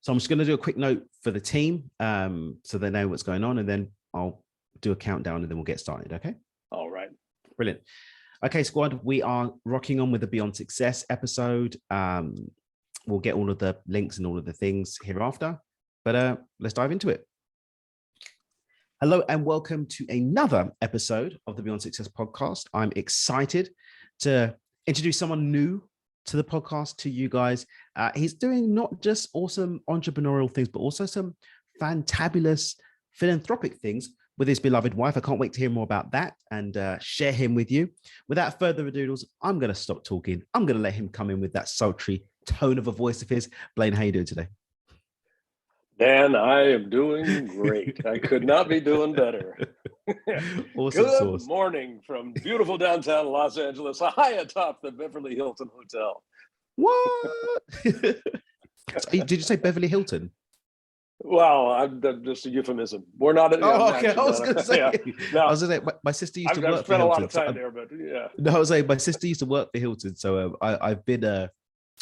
So I'm just going to do a quick note for the team so they know what's going on, and then I'll do a countdown and then we'll get started. Okay. All right. Brilliant. Okay, squad, we are rocking on with the Beyond Success episode. We'll get all of the links and all of the things hereafter, but let's dive into it. Hello and welcome to another episode of the Beyond Success podcast. I'm excited to introduce someone new to the podcast to you guys. He's doing not just awesome entrepreneurial things, but also some fantabulous philanthropic things with his beloved wife. I can't wait to hear more about that and share him with you. Without further ado, I'm going to stop talking. I'm going to let him come in with that sultry tone of a voice of his. Blaine, how you doing today? Dan, I am doing great. I could not be doing better. Awesome Good sauce. morning from beautiful downtown Los Angeles, high atop the Beverly Hilton Hotel. What? Did you say Beverly Hilton? Well, I'm just a euphemism. We're not. Oh, okay. I was going to say. Yeah. No, I was going to say my sister used to work. I've spent a lot of time there, but yeah. No, I was saying my sister used to work for Hilton, so I've been a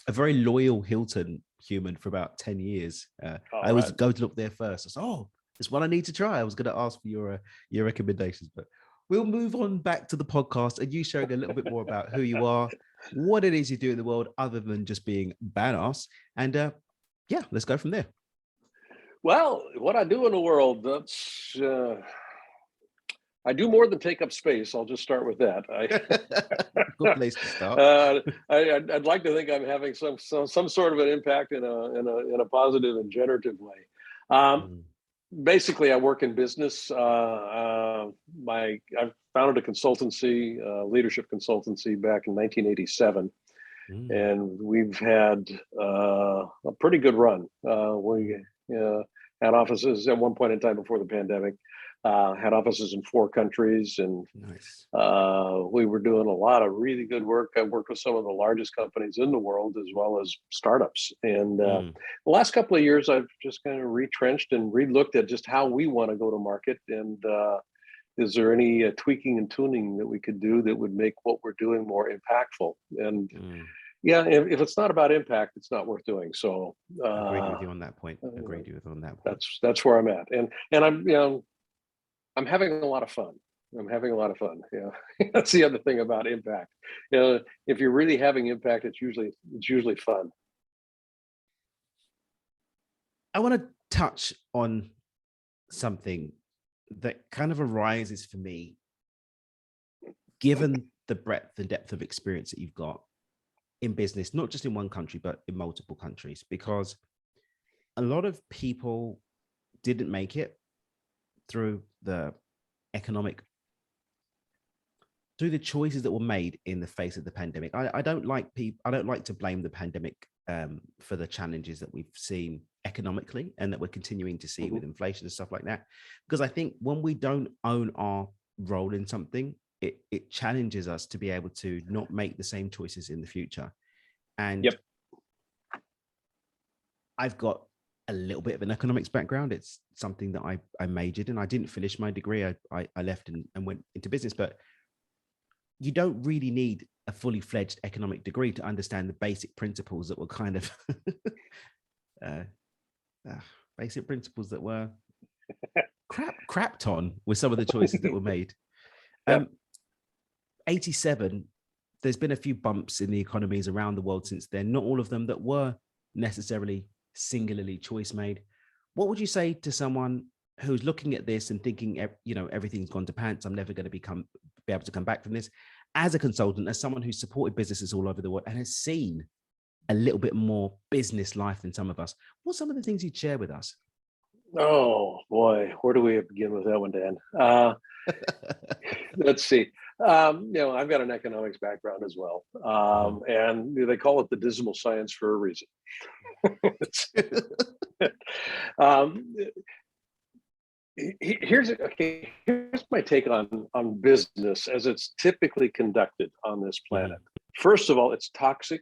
very loyal Hilton human for about 10 years. I always go to look there first. I said, "Oh, it's one I need to try." I was going to ask for your recommendations, but we'll move on back to the podcast and you sharing a little bit more about who you are, what it is you do in the world, other than just being badass, and yeah, let's go from there. Well, what I do in the world, that's I do more than take up space. I'll just start with that. Good place to start. I'd like to think I'm having some sort of an impact in a positive and generative way. Basically, I work in business. I've founded a consultancy, leadership consultancy, back in 1987. And we've had a pretty good run. We had offices at one point in time before the pandemic, had offices in 4 countries, and nice. We were doing a lot of really good work. I worked with some of the largest companies in the world, as well as startups. And the last couple of years, I've just kind of retrenched and relooked at just how we want to go to market. And is there any tweaking and tuning that we could do that would make what we're doing more impactful? And yeah, if it's not about impact, it's not worth doing. So agree with you on that point. That's where I'm at, and I'm having a lot of fun. Yeah, that's the other thing about impact. If you're really having impact, it's usually fun. I want to touch on something that kind of arises for me, given the breadth and depth of experience that you've got in business, not just in one country, but in multiple countries, because a lot of people didn't make it through the choices that were made in the face of the pandemic. I don't like to blame the pandemic for the challenges that we've seen economically and that we're continuing to see with inflation and stuff like that, because I think when we don't own our role in something, it challenges us to be able to not make the same choices in the future. And I've got a little bit of an economics background. It's something that I majored in. I didn't finish my degree. I left and went into business, but you don't really need a fully fledged economic degree to understand the basic principles that were kind of basic principles that were crapped on with some of the choices that were made. 87, there's been a few bumps in the economies around the world since then, not all of them that were necessarily singularly choice made. What would you say to someone who's looking at this and thinking, everything's gone to pants, I'm never going to be able to come back from this, as a consultant, as someone who's supported businesses all over the world and has seen a little bit more business life than some of us? What's some of the things you'd share with us? Oh boy, where do we begin with that one, Dan? Let's see. I've got an economics background as well, and they call it the dismal science for a reason. Here's my take on business as it's typically conducted on this planet. First of all, it's toxic.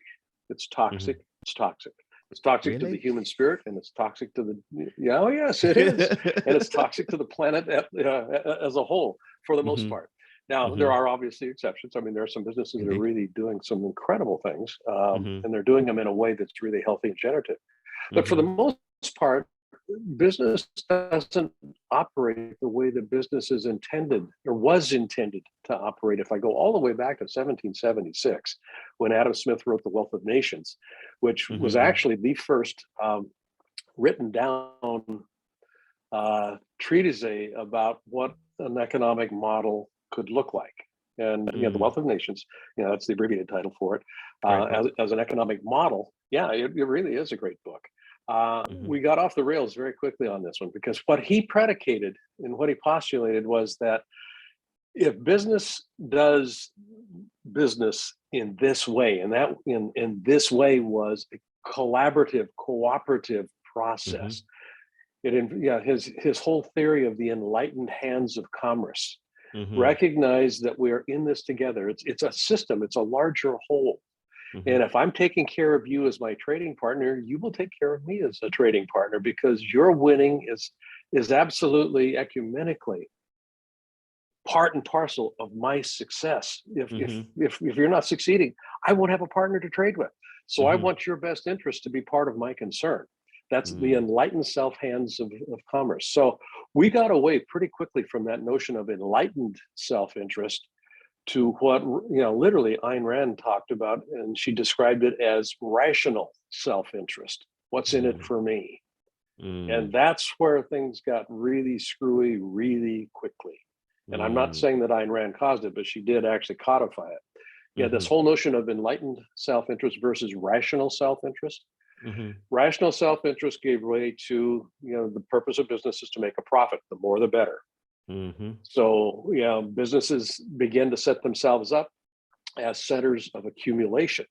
It's toxic. It's toxic. It's toxic to the human spirit, and it's toxic to the yes, it is, and it's toxic to the planet as a whole for the most part. Now, there are obviously exceptions. I mean, there are some businesses that are really doing some incredible things, and they're doing them in a way that's really healthy and generative. But for the most part, business doesn't operate the way that business is intended or was intended to operate. If I go all the way back to 1776, when Adam Smith wrote The Wealth of Nations, which was actually the first written down treatise about what an economic model could look like. And The Wealth of Nations, that's the abbreviated title for it, as an economic model. Yeah, it really is a great book. We got off the rails very quickly on this one, because what he predicated and what he postulated was that if business does business in this way, and that in this way was a collaborative, cooperative process. His whole theory of the enlightened hands of commerce recognize that we're in this together. It's a system, it's a larger whole. And if I'm taking care of you as my trading partner, you will take care of me as a trading partner, because your winning is absolutely ecumenically part and parcel of my success. If you're not succeeding, I won't have a partner to trade with. So I want your best interest to be part of my concern. That's the enlightened self-hands of commerce. So we got away pretty quickly from that notion of enlightened self-interest to what, literally Ayn Rand talked about, and she described it as rational self-interest. What's in it for me? And that's where things got really screwy really quickly. And I'm not saying that Ayn Rand caused it, but she did actually codify it. This whole notion of enlightened self-interest versus rational self-interest. Rational self-interest gave way to, the purpose of business is to make a profit. The more, the better. So, businesses begin to set themselves up as centers of accumulation,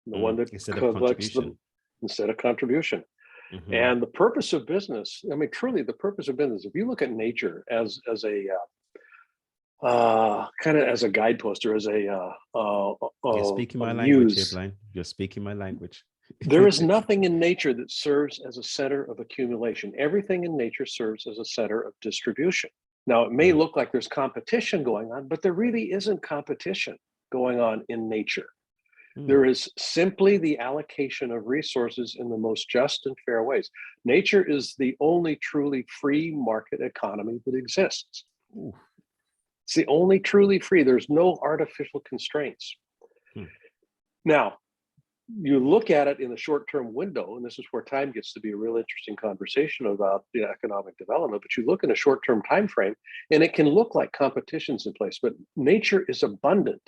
the one that collects them instead of contribution. And the purpose of business, truly the purpose of business, if you look at nature as a kind of as a guidepost, or as a you're speaking my language here, Blaine. You're speaking my language. There is nothing in nature that serves as a center of accumulation. Everything in nature serves as a center of distribution. Now, it may look like there's competition going on, but there really isn't competition going on in nature. There is simply the allocation of resources in the most just and fair ways. Nature is the only truly free market economy that exists. It's the only truly free. There's no artificial constraints. Now, you look at it in the short-term window, and this is where time gets to be a real interesting conversation about the economic development, but you look in a short-term time frame, and it can look like competition's in place, but nature is abundant,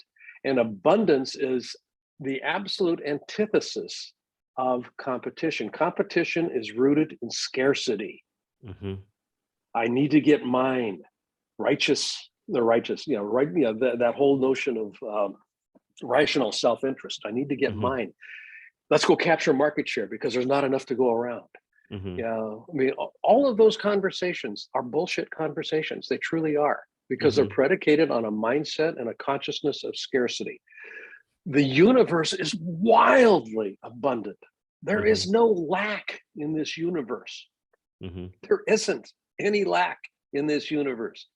and abundance is the absolute antithesis of competition. Competition is rooted in scarcity. I need to get mine. That whole notion of rational self-interest. I need to get mine. Let's go capture market share because there's not enough to go around. All of those conversations are bullshit conversations. They truly are, because they're predicated on a mindset and a consciousness of scarcity. The universe is wildly abundant. There is no lack in this universe. There isn't any lack in this universe.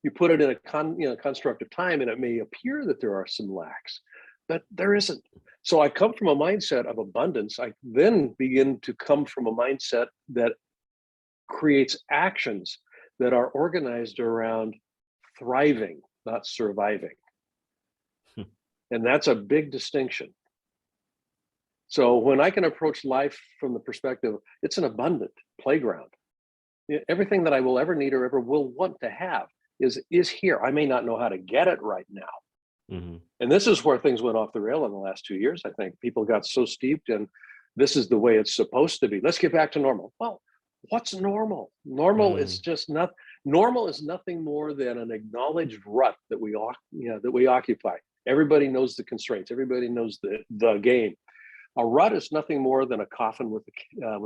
You put it in a construct of time, and it may appear that there are some lacks, but there isn't. So I come from a mindset of abundance. I then begin to come from a mindset that creates actions that are organized around thriving, not surviving. And that's a big distinction. So when I can approach life from the perspective, it's an abundant playground. Everything that I will ever need or ever will want to have is here. I may not know how to get it right now. And this is where things went off the rail in the last 2 years. I think people got so steeped in this is the way it's supposed to be. Let's get back to normal. Well, what's normal? Normal is just not. Normal is nothing more than an acknowledged rut that we occupy. Everybody knows the constraints. Everybody knows the game. A rut is nothing more than a coffin with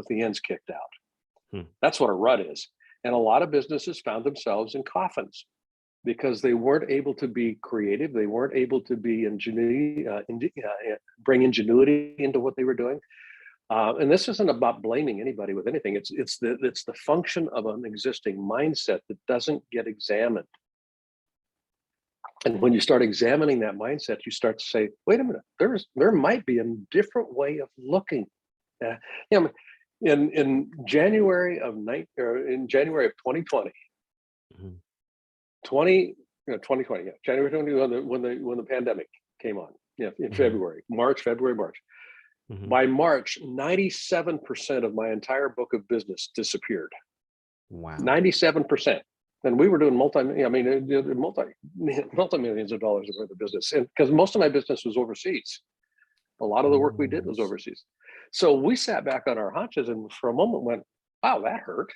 the ends kicked out. That's what a rut is. And a lot of businesses found themselves in coffins because they weren't able to be creative. They weren't able to be bring ingenuity into what they were doing. And this isn't about blaming anybody with anything. It's the function of an existing mindset that doesn't get examined. And when you start examining that mindset, you start to say, wait a minute, there might be a different way of looking. in January of 2020, Mhm. 2020, yeah, January 2020, when the pandemic came on, yeah, in Mhm. February, March. Mhm. By March, 97% of my entire book of business disappeared. Wow. 97%. And we were doing multi-millions of dollars worth of business. And because most of my business was overseas. A lot of the work we did was overseas. So we sat back on our haunches and for a moment went, wow, that hurt.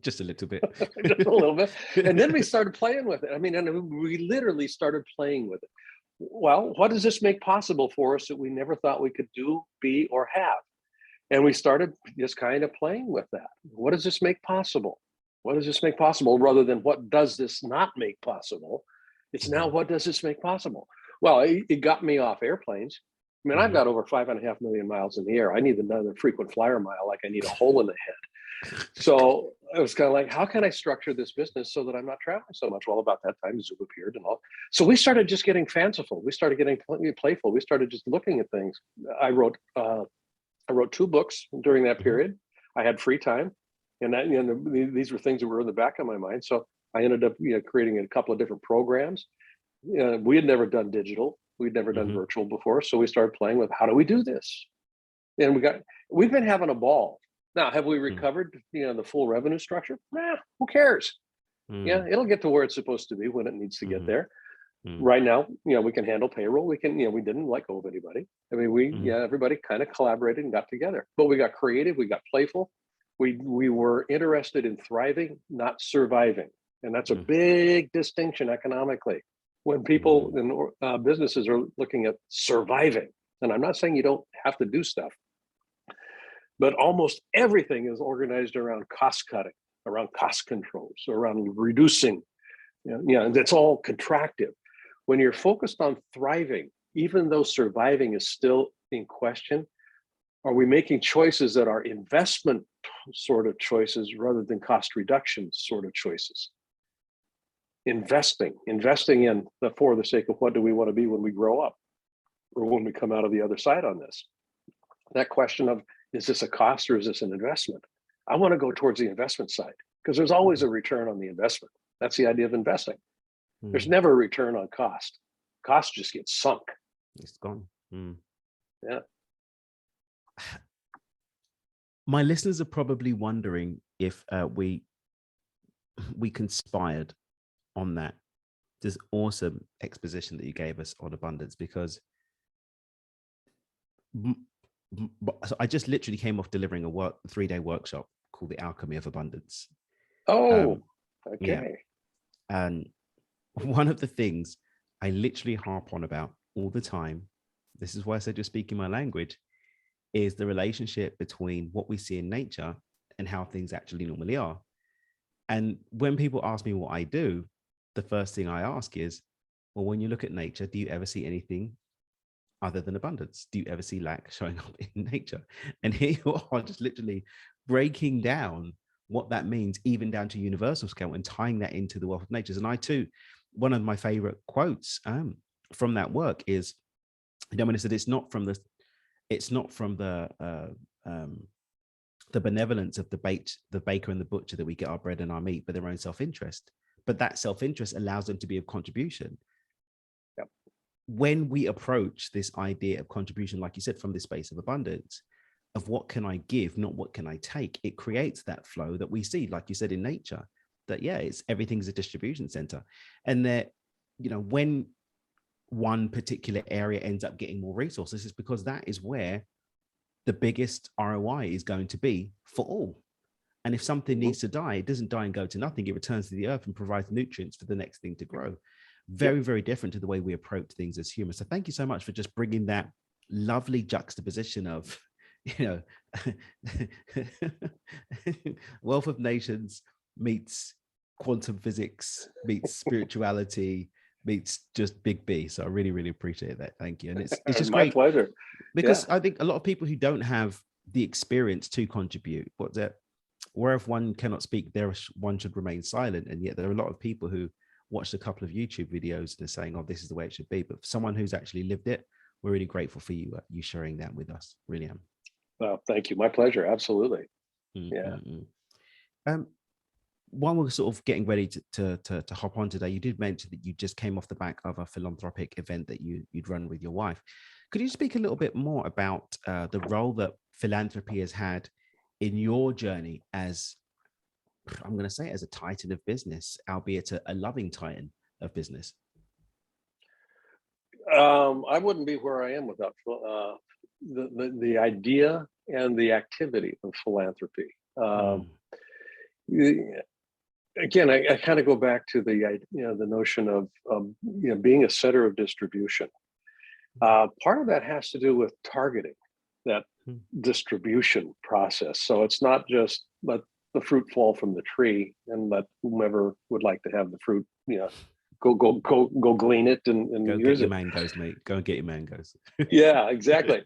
Just a little bit. Just a little bit. And then we started playing with it. I mean, and we literally started playing with it. Well, what does this make possible for us that we never thought we could do, be, or have? And we started just kind of playing with that. What does this make possible? What does this make possible? Rather than what does this not make possible? It's now, what does this make possible? Well, it got me off airplanes. I mean, I've got over 5.5 million miles in the air. I need another frequent flyer mile, like I need a hole in the head. So it was kind of like, how can I structure this business so that I'm not traveling so much? Well, about that time, Zoom appeared and all. So we started just getting fanciful. We started getting playful. We started just looking at things. I wrote 2 books during that period. I had free time, and that, these were things that were in the back of my mind. So I ended up, creating a couple of different programs. We had never done digital. We'd never done virtual before. So we started playing with, how do we do this? And we've been having a ball. Now, have we recovered, the full revenue structure? Nah, who cares? Yeah, it'll get to where it's supposed to be when it needs to get there. Right now, we can handle payroll. We can, we didn't let go of anybody. I mean, everybody kind of collaborated and got together, but we got creative, we got playful. We were interested in thriving, not surviving. And that's a big distinction economically. When people in businesses are looking at surviving, and I'm not saying you don't have to do stuff, but almost everything is organized around cost cutting, around cost controls, around reducing. That's all contractive. When you're focused on thriving, even though surviving is still in question, are we making choices that are investment sort of choices rather than cost reduction sort of choices? Investing in for the sake of what do we want to be when we grow up or when we come out of the other side on this? That question of, is this a cost or is this an investment? I want to go towards the investment side because there's always a return on the investment. That's the idea of investing. There's never a return on cost. Cost just gets sunk. It's gone. Yeah. My listeners are probably wondering if we conspired on that. This awesome exposition that you gave us on abundance, because so I just literally came off delivering a 3-day workshop called The Alchemy of Abundance. Oh, okay. Yeah. And one of the things I literally harp on about all the time, this is why I said you're speaking my language, is the relationship between what we see in nature and how things actually normally are. And when people ask me what I do, the first thing I ask is, well, when you look at nature, do you ever see anything other than abundance? Do you ever see lack showing up in nature? And here you are, just literally breaking down what that means, even down to universal scale, and tying that into the wealth of nature. And I too, one of my favorite quotes from that work is, when I said it's not from the benevolence of the baker and the butcher that we get our bread and our meat, but their own self-interest. But that self-interest allows them to be of contribution. Yep. When we approach this idea of contribution, like you said, from this space of abundance, of what can I give, not what can I take, it creates that flow that we see, like you said, in nature, that everything's a distribution center. And that, when one particular area ends up getting more resources, it's because that is where the biggest ROI is going to be for all. And if something needs to die, it doesn't die and go to nothing. It returns to the earth and provides nutrients for the next thing to grow. Very, very different to the way we approach things as humans. So thank you so much for just bringing that lovely juxtaposition of, wealth of nations meets quantum physics, meets spirituality, meets just big B. So I really, really appreciate that. Thank you. And it's just my great. pleasure. Because I think a lot of people who don't have the experience to contribute, where if one cannot speak, one should remain silent. And yet there are a lot of people who watched a couple of YouTube videos and are saying, oh, this is the way it should be. But for someone who's actually lived it, we're really grateful for you sharing that with us. Really am. Thank you. My pleasure. Absolutely. Yeah. Mm-hmm. While we're sort of getting ready to hop on today, you did mention that you just came off the back of a philanthropic event that you'd run with your wife. Could you speak a little bit more about the role that philanthropy has had in your journey as, I'm going to say, as a titan of business, albeit a loving titan of business? I wouldn't be where I am without the idea and the activity of philanthropy. Again, I kind of go back to the notion of being a center of distribution. Part of that has to do with targeting that distribution process. So it's not just let the fruit fall from the tree and let whomever would like to have the fruit, go glean it and Go use get your it. mangoes, mate. Go and get your mangoes. Yeah, exactly.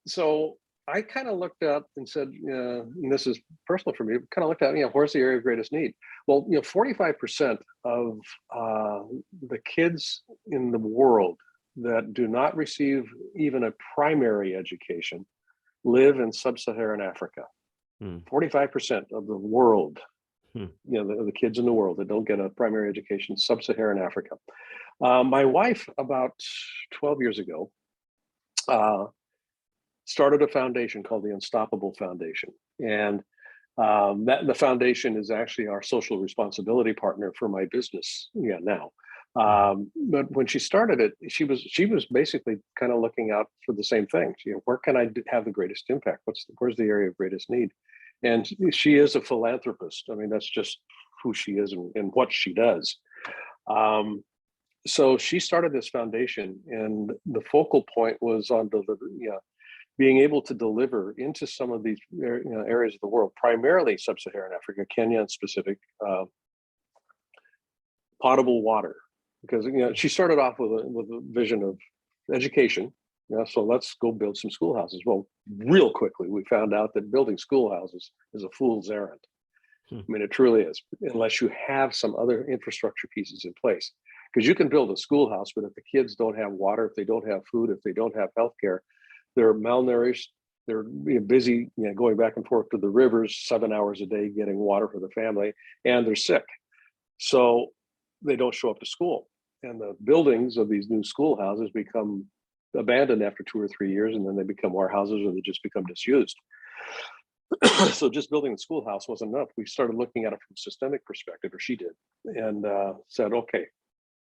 So I kind of looked up and said, and this is personal for me, kind of looked at, where's the area of greatest need? Well, 45% of the kids in the world that do not receive even a primary education live in sub-Saharan Africa. 45% of the world, the kids in the world that don't get a primary education, sub-Saharan Africa. My wife, about 12 years ago, started a foundation called the Unstoppable Foundation. And the foundation is actually our social responsibility partner for my business now. But when she started it, she was basically kind of looking out for the same things. Where can I have the greatest impact? Where's the area of greatest need? And she is a philanthropist. I mean, that's just who she is and what she does. So she started this foundation, and the focal point was on being able to deliver into some of these areas of the world, primarily sub-Saharan Africa, Kenya in specific, potable water. Because she started off with a vision of education. So let's go build some schoolhouses. Well, real quickly, we found out that building schoolhouses is a fool's errand. I mean, it truly is, unless you have some other infrastructure pieces in place. Because you can build a schoolhouse, but if the kids don't have water, if they don't have food, if they don't have healthcare, they're malnourished, they're busy going back and forth to the rivers 7 hours a day getting water for the family, and they're sick. So they don't show up to school. And the buildings of these new schoolhouses become abandoned after 2 or 3 years, and then they become warehouses or they just become disused. So just building a schoolhouse wasn't enough. We started looking at it from a systemic perspective, or she did, and said, okay,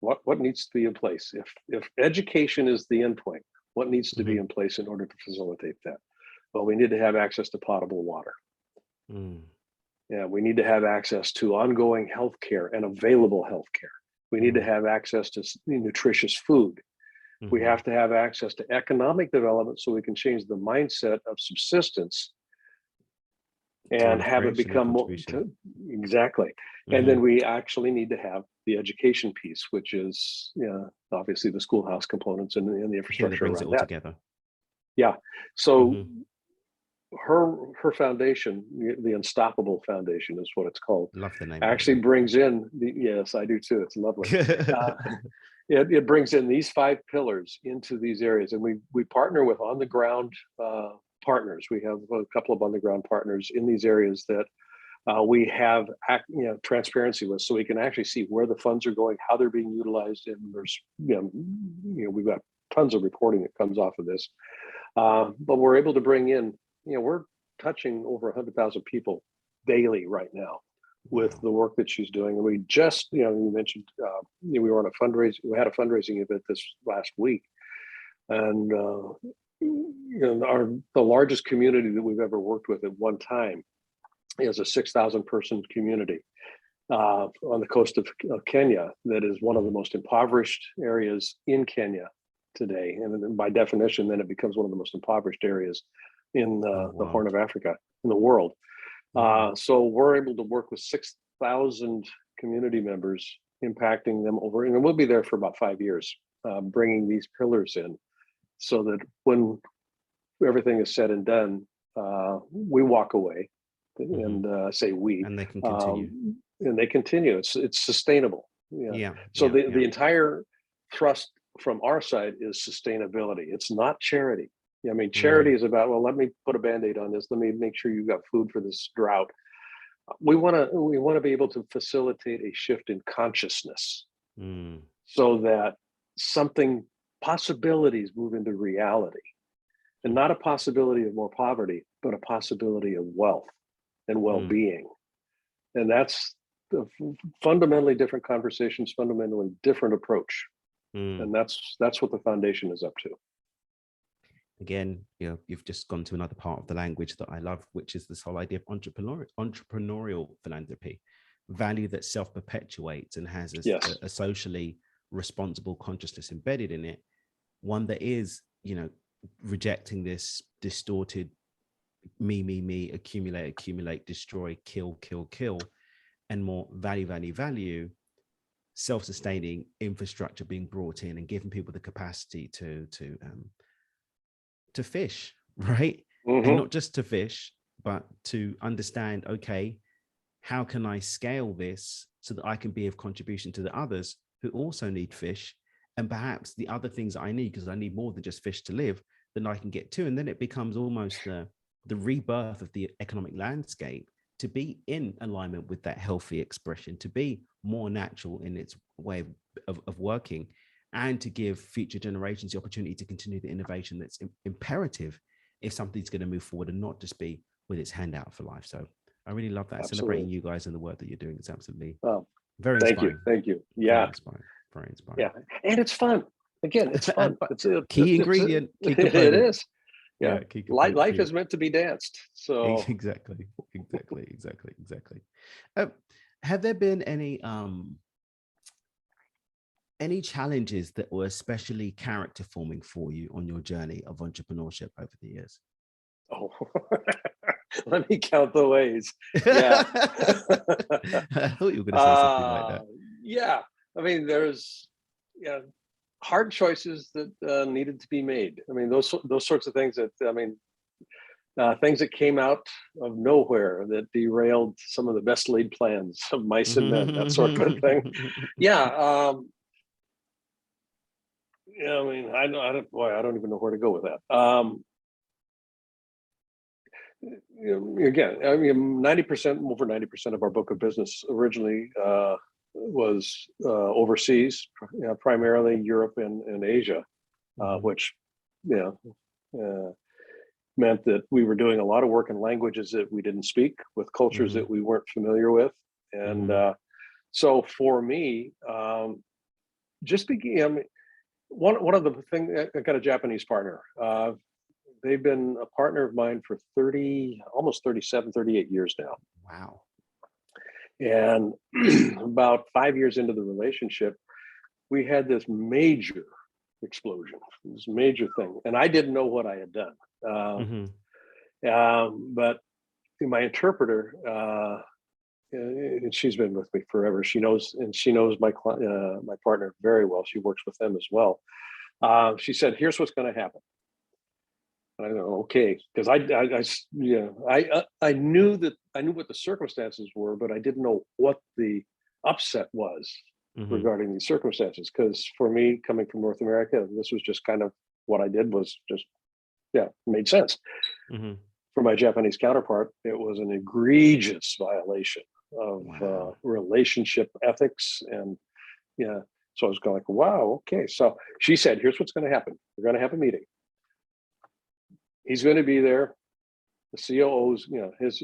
what needs to be in place? If education is the endpoint, what needs to be in place in order to facilitate that? Well, we need to have access to potable water. Yeah, we need to have access to ongoing healthcare and available healthcare. We need to have access to nutritious food. We have to have access to economic development so we can change the mindset of subsistence and have it become more exactly. And then we actually need to have the education piece, which is obviously the schoolhouse components and the infrastructure brings it all together. Yeah. So her foundation, the Unstoppable Foundation is what it's called. Love the name. Actually brings in yes, I do too. It's lovely. It brings in these 5 pillars into these areas, and we partner with on the ground partners. We have a couple of on the ground partners in these areas that we have transparency with, so we can actually see where the funds are going, how they're being utilized, and there's we've got tons of reporting that comes off of this. But we're able to bring in, we're touching over 100,000 people daily right now with the work that she's doing. And we just, you mentioned, we were on a fundraising, we had a fundraising event this last week, and the largest community that we've ever worked with at one time is a 6,000 person community on the coast of Kenya that is one of the most impoverished areas in Kenya today. And by definition, then it becomes one of the most impoverished areas in the Horn of Africa, in the world. So we're able to work with 6,000 community members, impacting them over, and we'll be there for about 5 years, bringing these pillars in, so that when everything is said and done, we walk away and say we, and they can continue. And they continue. It's sustainable. So the entire thrust from our side is sustainability. It's not charity. I mean, charity is about, well, let me put a Band-Aid on this. Let me make sure you've got food for this drought. We want to be able to facilitate a shift in consciousness so that possibilities move into reality, and not a possibility of more poverty, but a possibility of wealth and well-being. And that's a fundamentally different conversations, fundamentally different approach. And that's what the foundation is up to. Again, you've just gone to another part of the language that I love, which is this whole idea of entrepreneurial philanthropy, value that self-perpetuates and has a socially responsible consciousness embedded in it, one that is, rejecting this distorted me, accumulate, destroy, kill, and more value, self-sustaining infrastructure being brought in and giving people the capacity to fish, right? And not just to fish, but to understand, okay, how can I scale this so that I can be of contribution to the others who also need fish, and perhaps the other things that I need, because I need more than just fish to live, then I can get to. And then it becomes almost the rebirth of the economic landscape to be in alignment with that healthy expression, to be more natural in its way of working, and to give future generations the opportunity to continue the innovation that's imperative if something's going to move forward and not just be with its hand out for life. So I really love that. Absolutely. Celebrating you guys and the work that you're doing. It's absolutely very inspiring. Thank you. Yeah. Very inspiring. Yeah. And it's fun. Again, it's fun. It's a key ingredient. Key it is. Yeah. Life is meant to be danced. So exactly. Have there been any challenges that were especially character forming for you on your journey of entrepreneurship over the years? Oh, let me count the ways. Yeah. I thought you were going to say something like that. Yeah. I mean, there's hard choices that needed to be made. I mean, those sorts of things things that came out of nowhere that derailed some of the best laid plans of mice and men, that sort of thing. Yeah. I mean, I don't even know where to go with that. Again, I mean, over 90% of our book of business originally was overseas, primarily Europe and Asia, which meant that we were doing a lot of work in languages that we didn't speak, with cultures that we weren't familiar with. And so for me, one of the things, I got a Japanese partner. They've been a partner of mine for almost 37, 38 years now. Wow. And about 5 years into the relationship, we had this major explosion, this major thing. And I didn't know what I had done. But my interpreter, and she's been with me forever. She knows my partner very well. She works with them as well. She said, "Here's what's going to happen." And I go, "Okay," because I knew what the circumstances were, but I didn't know what the upset was regarding these circumstances. Because for me, coming from North America, this was just kind of what I did was just made sense. For my Japanese counterpart, it was an egregious violation of relationship ethics, and so I was going like, wow, okay. So she said, "Here's what's going to happen. We're going to have a meeting. He's going to be there. The COO's, his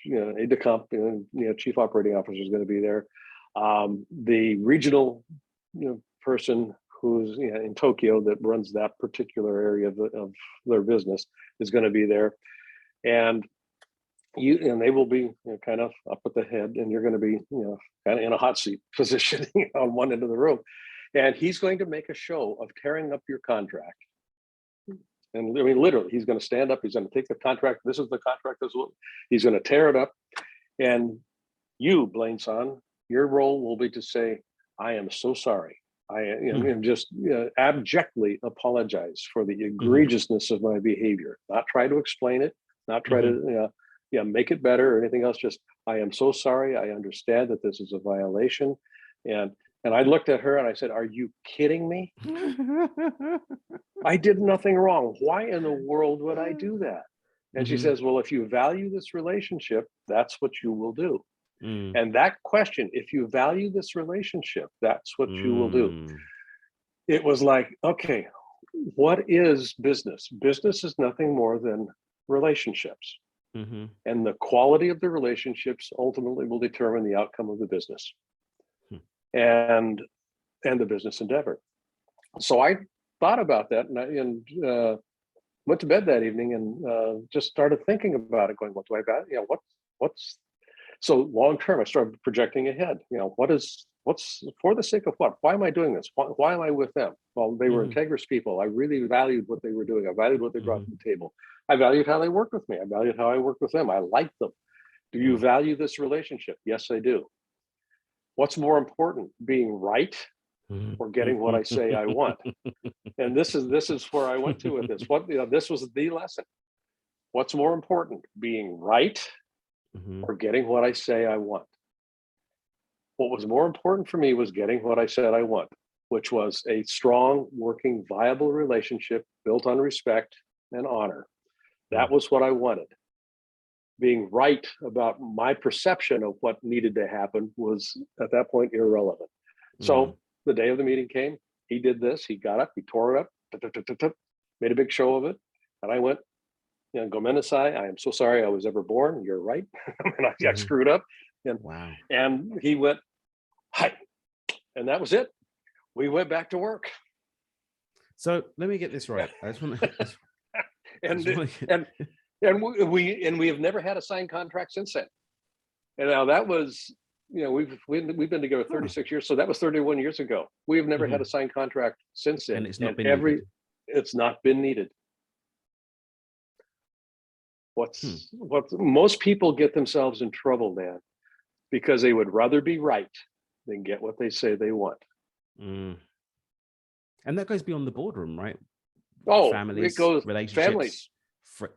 aide de camp, chief operating officer is going to be there. The regional, person who's in Tokyo that runs that particular area of their business is going to be there, and they will be kind of up at the head, and you're going to be kind of in a hot seat position on one end of the room, and he's going to make a show of tearing up your contract." And I mean, literally, he's going to stand up. He's going to take the contract. This is the contract. He's going to tear it up. And you, Blaine-san, your role will be to say, "I am so sorry. I am just abjectly apologize for the egregiousness of my behavior. Not try to explain it. Not try to make it better or anything else. Just, I am so sorry. I understand that this is a violation, and And I looked at her and I said, "Are you kidding me? I did nothing wrong. Why in the world would I do that?" And she says, "Well, if you value this relationship, that's what you will do." And that question, if you value this relationship, that's what you will do. It was like, okay, what is business? Business is nothing more than relationships. And the quality of the relationships ultimately will determine the outcome of the business and the business endeavor. So I thought about that, and went to bed that evening and just started thinking about it, going, what do I value? You know, what's so long term? I started projecting ahead. You know, what's for the sake of what? Why am I doing this? Why am I with them? Well, they were integrous people. I really valued what they were doing. I valued what they brought to the table. I valued how they worked with me. I valued how I worked with them. I liked them. Do you value this relationship? Yes, I do. What's more important, being right or getting what I say I want? And this is where I went to with this. This was the lesson. What's more important, being right or getting what I say I want? What was more important for me was getting what I said I want, which was a strong, working, viable relationship built on respect and honor. That was what I wanted. Being right about my perception of what needed to happen was at that point irrelevant. So the day of the meeting came, he did this, he got up, he tore it up, made a big show of it. And I went, you know, Gomenasai, I am so sorry I was ever born. You're right. And I screwed up. And, and he went, hi. And that was it. We went back to work. So let me get this right. I just want to. And we have never had a signed contract since then. And now that was, you know, we've been together 36 years, so that was 31 years ago. We have never had a signed contract since then. And it's not been needed. It's not been needed. What most people get themselves in trouble, man, because they would rather be right than get what they say they want. And that goes beyond the boardroom, right? Oh, families, it goes relationships, families,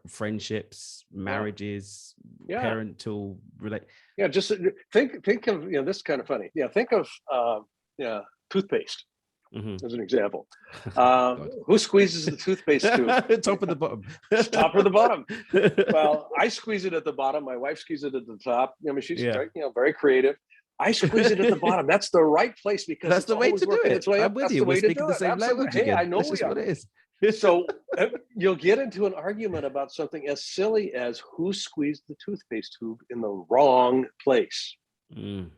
friendships, marriages, parental just think of, you know, this is kind of funny. Think of toothpaste as an example. Who squeezes the toothpaste tube? Top of the bottom. Top or the bottom. Well, I squeeze it at the bottom. My wife squeezes it at the top. I mean, she's very creative. I squeeze it at the bottom. That's the right place because that's the way to do it. I'm with you. We're speaking the same language again. I know we are. What it is. So you'll get into an argument about something as silly as who squeezed the toothpaste tube in the wrong place. And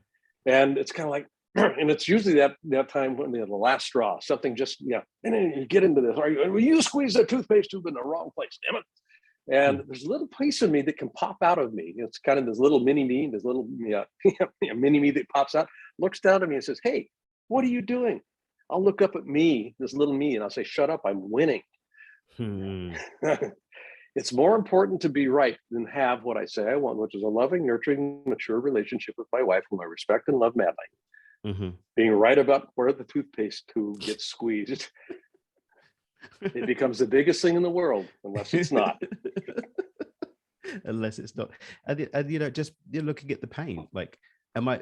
it's kind of like, and it's usually that time when the last straw, something just, and then you get into this argument. Well, you squeeze the toothpaste tube in the wrong place, damn it. And there's a little piece of me that can pop out of me. It's kind of this little mini me, this little mini me that pops out, looks down at me and says, "Hey, what are you doing?" I'll look up at me, this little me, and I'll say, "Shut up, I'm winning." It's more important to be right than have what I say I want, which is a loving, nurturing, mature relationship with my wife, whom I respect and love madly. Being right about where the toothpaste tube gets squeezed. It becomes the biggest thing in the world, unless it's not. Unless it's not. And you know, just you're looking at the pain. Like,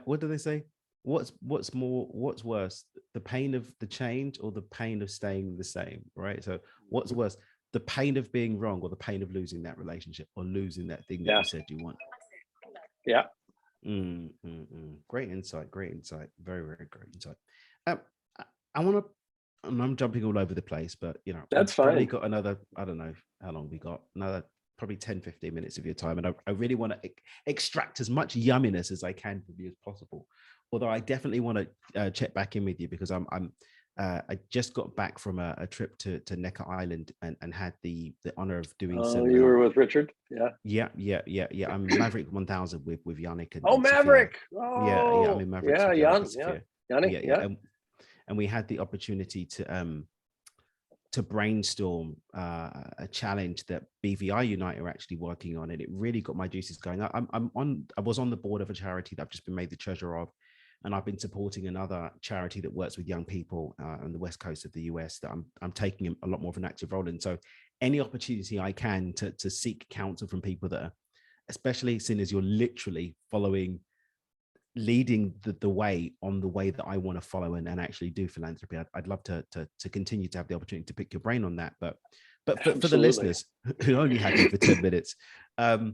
what do they say? What's worse, the pain of the change or the pain of staying the same, right? So what's worse, the pain of being wrong or the pain of losing that relationship or losing that thing that you said you want? Great insight. Very, very great insight. I want to, I'm jumping all over the place, but you know, that's fine. Probably got another, I don't know how long we got, another probably 10-15 minutes of your time, and I really want to extract as much yumminess as I can from you as possible. Although I definitely want to check back in with you because I just got back from a trip to Necker Island and had the honor of doing some. You were with Richard? Yeah. I'm Maverick 1000 with Yannick. And Maverick! Oh, I'm in Maverick. Yannick. And we had the opportunity to brainstorm a challenge that BVI Unite are actually working on, and it really got my juices going. I was on the board of a charity that I've just been made the treasurer of, and I've been supporting another charity that works with young people on the west coast of the US that I'm taking a lot more of an active role in. So any opportunity I can to seek counsel from people that are, especially seeing as you're literally following leading the way on the way that I want to follow and actually do philanthropy. I'd love to continue to have the opportunity to pick your brain on that. But for the listeners who only had me for 10 minutes, I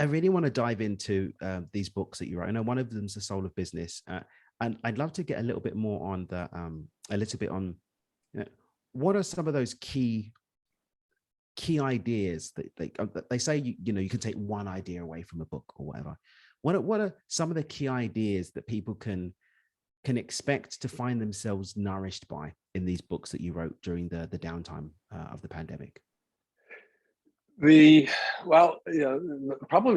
really want to dive into these books that you wrote. I know one of them is The Soul of Business, and I'd love to get a little bit more on what are some of those key ideas that they say you can take one idea away from a book or whatever. What are some of the key ideas that people can expect to find themselves nourished by in these books that you wrote during the downtime of the pandemic? Probably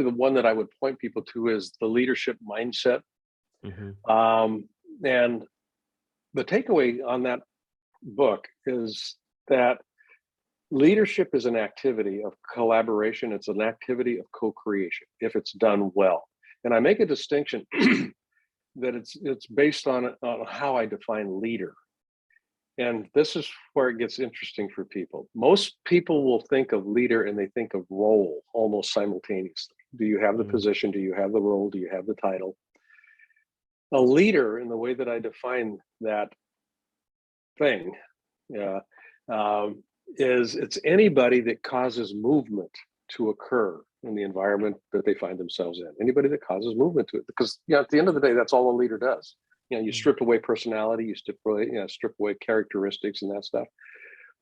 the one that I would point people to is the leadership mindset. Mm-hmm. And the takeaway on that book is that leadership is an activity of collaboration. It's an activity of co-creation if it's done well. And I make a distinction that it's based on how I define leader. And this is where it gets interesting for people. Most people will think of leader and they think of role almost simultaneously. Do you have the position? Do you have the role? Do you have the title? A leader, in the way that I define that thing, is it's anybody that causes movement to occur in the environment that they find themselves in. Anybody that causes movement to it, because at the end of the day, that's all a leader does. You strip away personality, you strip away characteristics and that stuff.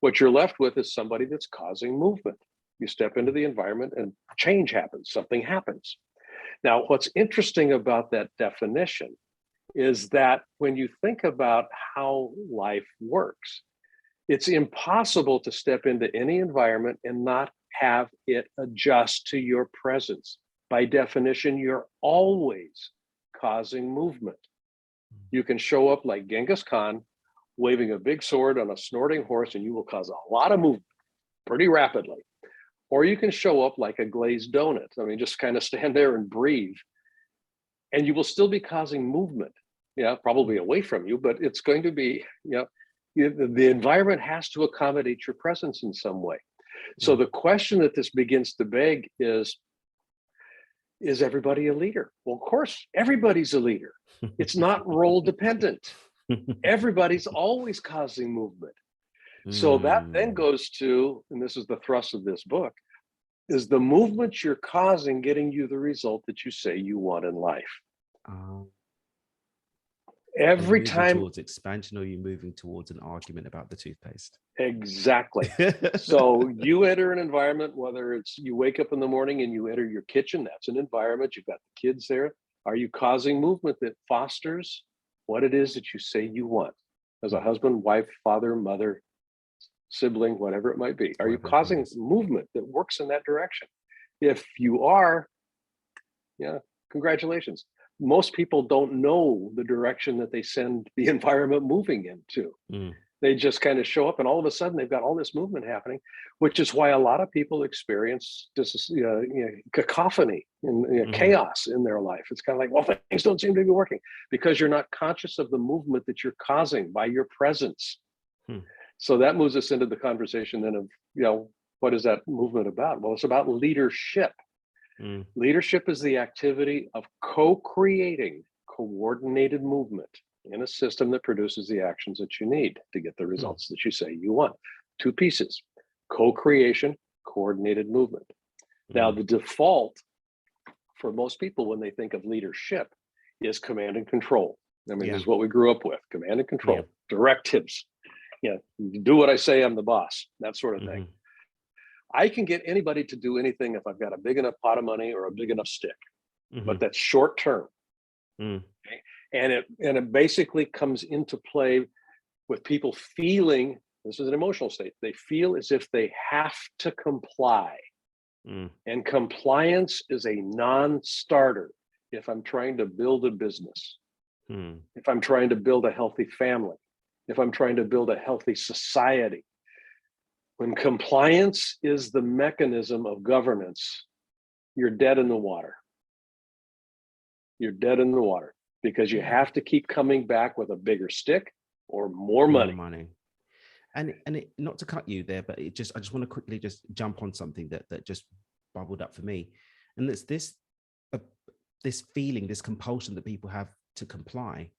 What you're left with is somebody that's causing movement. You step into the environment and change happens, something happens. Now, what's interesting about that definition is that when you think about how life works, it's impossible to step into any environment and not have it adjust to your presence. By definition, you're always causing movement. You can show up like Genghis Khan, waving a big sword on a snorting horse, and you will cause a lot of movement pretty rapidly. Or you can show up like a glazed donut. I mean, just kind of stand there and breathe, and you will still be causing movement. Probably away from you, but it's going to be, the environment has to accommodate your presence in some way. So the question that this begins to beg is everybody a leader? Well, of course, everybody's a leader. It's not role dependent. Everybody's always causing movement. So that then goes to, and this is the thrust of this book, is the movement you're causing getting you the result that you say you want in life? Every time towards expansion, or are you moving towards an argument about the toothpaste? Exactly. So you enter an environment, whether it's you wake up in the morning and you enter your kitchen, that's an environment. You've got the kids there. Are you causing movement that fosters what it is that you say you want as a husband, wife, father, mother, sibling, whatever it might be? Are you causing movement that works in that direction? If you are, congratulations. Most people don't know the direction that they send the environment moving into. They just kind of show up, and all of a sudden they've got all this movement happening, which is why a lot of people experience this cacophony and chaos in their life. It's kind of like, well, things don't seem to be working because you're not conscious of the movement that you're causing by your presence. So that moves us into the conversation then of, what is that movement about? Well, it's about leadership. Leadership is the activity of co-creating coordinated movement in a system that produces the actions that you need to get the results that you say you want. Two pieces: co-creation, coordinated movement. Now, the default for most people when they think of leadership is command and control. I mean, this is what we grew up with: command and control, directives. Do what I say, I'm the boss, that sort of thing. I can get anybody to do anything if I've got a big enough pot of money or a big enough stick, but that's short term. Okay? And it basically comes into play with people feeling, this is an emotional state, they feel as if they have to comply. And compliance is a non-starter if I'm trying to build a business, if I'm trying to build a healthy family, if I'm trying to build a healthy society. When compliance is the mechanism of governance, you're dead in the water. You're dead in the water because you have to keep coming back with a bigger stick or more money. And not to cut you there, but I just want to quickly just jump on something that just bubbled up for me. And it's this this feeling, this compulsion that people have to comply,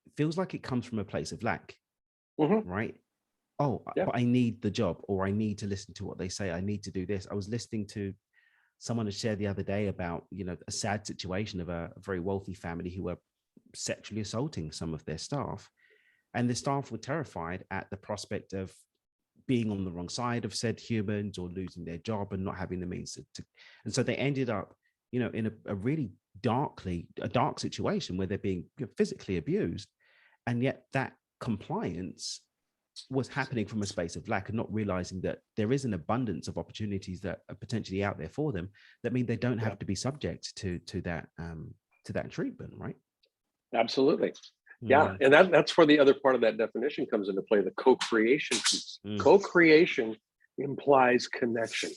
it feels like it comes from a place of lack, right? Oh, but I need the job, or I need to listen to what they say. I need to do this. I was listening to someone had shared the other day about, a sad situation of a very wealthy family who were sexually assaulting some of their staff. And the staff were terrified at the prospect of being on the wrong side of said humans, or losing their job and not having the means to and so they ended up, in a really dark situation where they're being physically abused. And yet that compliance was happening from a space of lack, and not realizing that there is an abundance of opportunities that are potentially out there for them, that mean they don't have to be subject to that treatment, right? Absolutely. Yeah. And that's where the other part of that definition comes into play, the co-creation piece. Co-creation implies connection.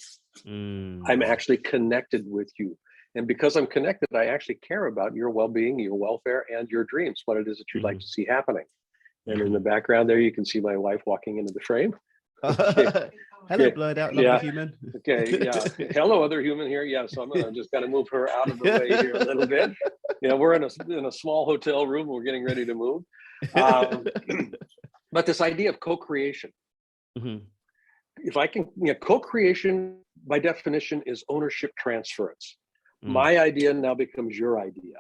I'm actually connected with you. And because I'm connected, I actually care about your well-being, your welfare, and your dreams, what it is that you'd like to see happening. And in the background there, you can see my wife walking into the frame. Okay. Hello, blurred out lovely human. Okay, yeah. Hello, other human here. Yeah, so I'm just going to move her out of the way here a little bit. We're in a small hotel room. We're getting ready to move. But this idea of co-creation, if I can, co-creation by definition is ownership transference. My idea now becomes your idea.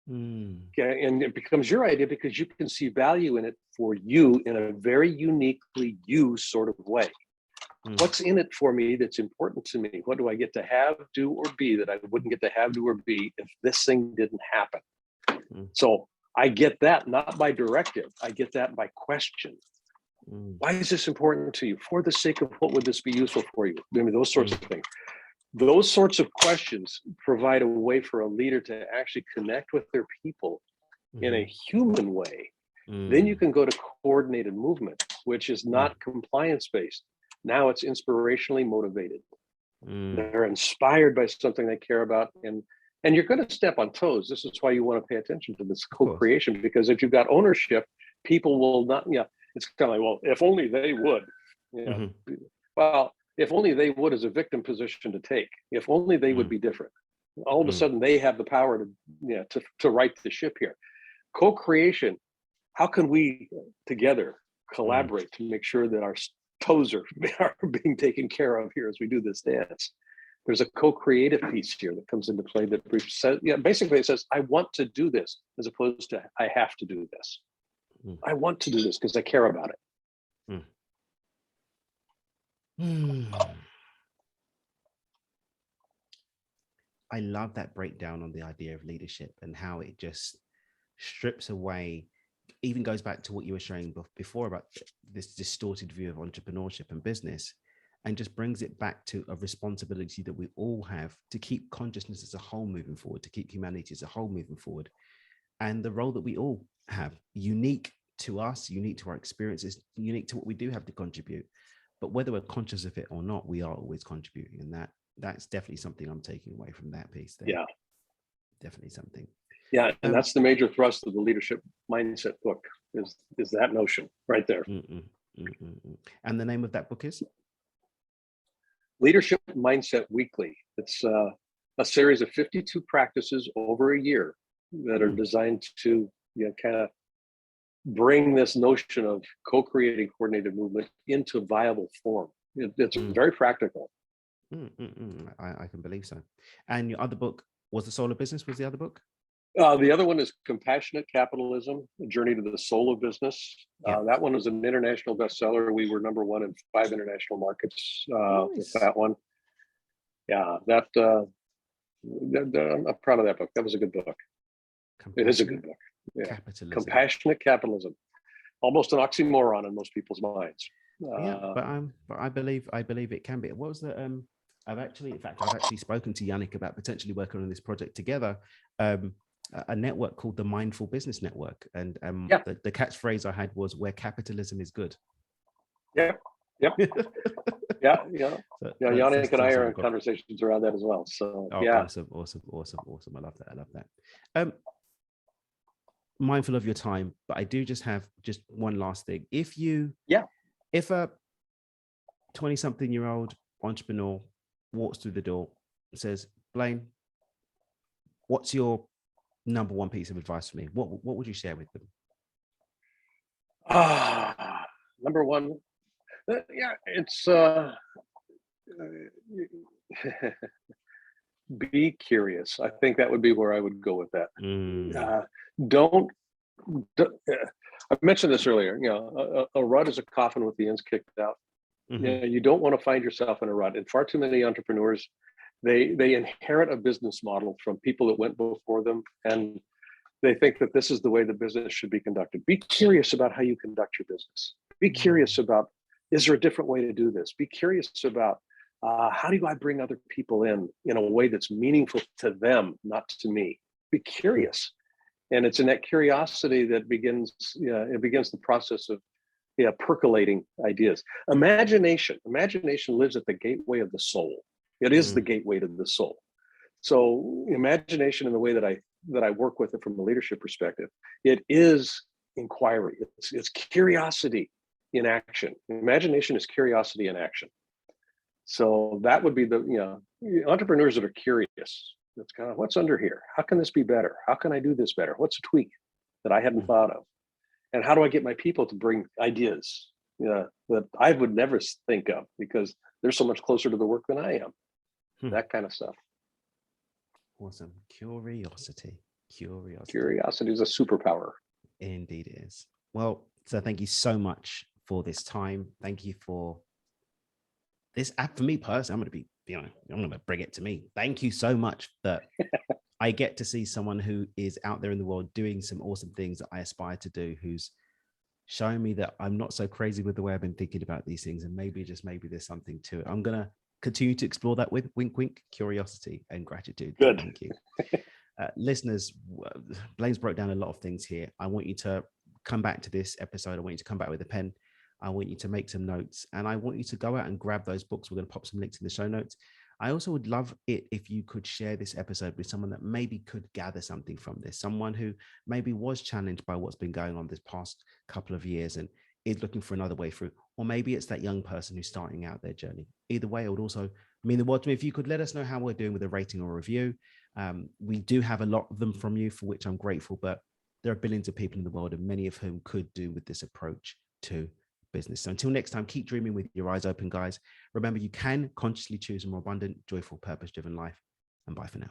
Okay, and it becomes your idea because you can see value in it for you in a very uniquely you sort of way. What's in it for me that's important to me? What do I get to have, do, or be that I wouldn't get to have, do, or be if this thing didn't happen? So I get that not by directive, I get that by question. Why is this important to you? For the sake of what would this be useful for you? I mean, those sorts of things. Those sorts of questions provide a way for a leader to actually connect with their people in a human way. Then you can go to coordinated movement, which is not compliance-based. Now it's inspirationally motivated. They're inspired by something they care about. And you're going to step on toes. This is why you want to pay attention to this co-creation, because if you've got ownership, people will not, it's kind of like, well, if only they would. Well, if only they would is a victim position to take. If only they would be different. All of a sudden they have the power to right the ship here. Co-creation, how can we together collaborate to make sure that our toes are being taken care of here as we do this dance? There's a co-creative piece here that comes into play that says, basically it says, I want to do this, as opposed to I have to do this. I want to do this because I care about it. I love that breakdown on the idea of leadership and how it just strips away, even goes back to what you were showing before about this distorted view of entrepreneurship and business, and just brings it back to a responsibility that we all have to keep consciousness as a whole moving forward, to keep humanity as a whole moving forward, and the role that we all have, unique to us, unique to our experiences, unique to what we do have to contribute. But whether we're conscious of it or not, we are always contributing, and that's definitely something I'm taking away from that piece there. Yeah, definitely something. Yeah, and that's the major thrust of the leadership mindset book is that notion right there. And the name of that book is Leadership Mindset Weekly. It's a series of 52 practices over a year that are designed to kind of bring this notion of co-creating coordinated movement into viable form. It's very practical. I can believe so. And your other book was The Soul of Business, was the other book? The other one is Compassionate Capitalism, A Journey to the Soul of Business. That one was an international bestseller. We were #1 in 5 international markets with that one. Yeah, I'm proud of that book. That was a good book. It is a good book. Yeah. Capitalism. Compassionate Capitalism. Almost an oxymoron in most people's minds. But I believe it can be. What was the I've actually spoken to Yannick about potentially working on this project together. A network called the Mindful Business Network, and the catchphrase I had was "Where capitalism is good." Yeah. Yannick and I are in conversations around that as well. So awesome. I love that. Mindful of your time, but I do just have one last thing. If a 20-something-year-old entrepreneur walks through the door and says, Blaine, what's your number one piece of advice for me, what would you share with them? Number one, yeah, it's be curious. I think that would be where I would go with that. Mm, Uh, don't. I mentioned this earlier. You know, a rut is a coffin with the ends kicked out. mhm, You don't want to find yourself in a rut. And far too many entrepreneurs, they inherit a business model from people that went before them, and they think that this is the way the business should be conducted. Be curious about how you conduct your business. Be mm, curious about, is there a different way to do this? Be curious about, how do I bring other people in a way that's meaningful to them, not to me? Be mm, curious. And it's in that curiosity that begins, it begins the process of, yeah, percolating ideas. Imagination lives at the gateway of the soul. It is the mm, gateway to the soul. So imagination, in the way that I work with it from a leadership perspective, it is inquiry. It's curiosity in action. Imagination is curiosity in action. So that would be the, entrepreneurs that are curious. That's kind of, what's under here. How can this be better? How can I do this better? What's a tweak that I hadn't mm, thought of? And how do I get my people to bring ideas, that I would never think of, because they're so much closer to the work than I am? mm. That kind of stuff. Awesome. Curiosity. Curiosity is a superpower. Indeed it is. Well, so thank you so much for this time. Thank you for this app. For me personally, I'm going to be, I'm going to bring it to me. Thank you so much that I get to see someone who is out there in the world doing some awesome things that I aspire to do, who's showing me that I'm not so crazy with the way I've been thinking about these things. And maybe, just maybe, there's something to it. I'm going to continue to explore that with wink, wink, curiosity and gratitude. Good. Thank you. Listeners, Blaine's broke down a lot of things here. I want you to come back to this episode. I want you to come back with a pen. I want you to make some notes, and I want you to go out and grab those books. We're going to pop some links in the show notes. I also would love it if you could share this episode with someone that maybe could gather something from this, someone who maybe was challenged by what's been going on this past couple of years and is looking for another way through, or maybe it's that young person who's starting out their journey. Either way, it would also mean the world to me if you could let us know how we're doing with a rating or review. We do have a lot of them from you, for which I'm grateful, but there are billions of people in the world, and many of whom could do with this approach to business. So until next time, keep dreaming with your eyes open, guys. Remember, you can consciously choose a more abundant, joyful, purpose-driven life. And bye for now.